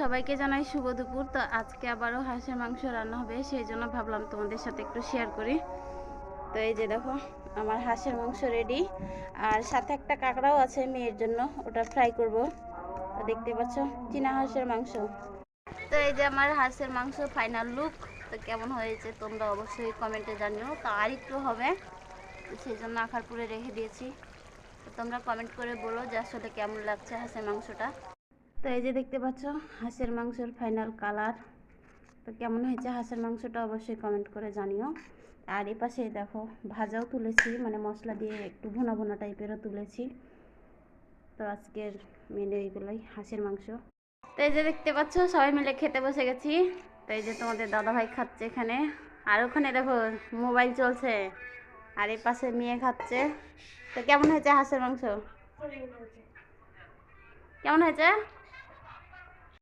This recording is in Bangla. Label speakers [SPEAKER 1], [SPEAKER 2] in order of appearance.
[SPEAKER 1] সবাইকে জানাই শুভ দুপুর। তো আজকে আবারও হাঁসের মাংস রান্না হবে, সেই জন্য ভাবলাম তোমাদের সাথে একটু শেয়ার করি। তো এই যে দেখো আমার হাঁসের মাংস রেডি, আর সাথে একটা কাঁকড়াও আছে মেয়ের জন্য, ওটা ফ্রাই করব। তো দেখতে পাচ্ছ চীনা হাঁসের মাংস। তো এই যে আমার হাঁসের মাংস ফাইনাল লুক। তো কেমন হয়েছে তোমরা অবশ্যই কমেন্টে জানিও। তো আর একটু হবে, তো সেই জন্য আখার পুরে রেখে দিয়েছি। তো তোমরা কমেন্ট করে বলো যে আসলে কেমন লাগছে হাঁসের মাংসটা। তো এই যে দেখতে পাচ্ছ হাঁসের মাংসের ফাইনাল কালার। তো কেমন হয়েছে হাঁসের মাংসটা অবশ্যই কমেন্ট করে জানিও। আর এই পাশে দেখো ভাজাও তুলেছি, মানে মশলা দিয়ে একটু ভুনা ভুনা টাইপেরও তুলেছি। তো আজকের মেনু এইগুলোই, হাঁসের মাংস। তো এই যে দেখতে পাচ্ছ সবাই মিলে খেতে বসে গেছি। তো এই যে তোমাদের দাদাভাই খাচ্ছে এখানে, আর ওখানে দেখো মোবাইল চলছে, আর এই পাশে মেয়ে খাচ্ছে। তো কেমন হয়েছে হাঁসের মাংস? কেমন হয়েছে?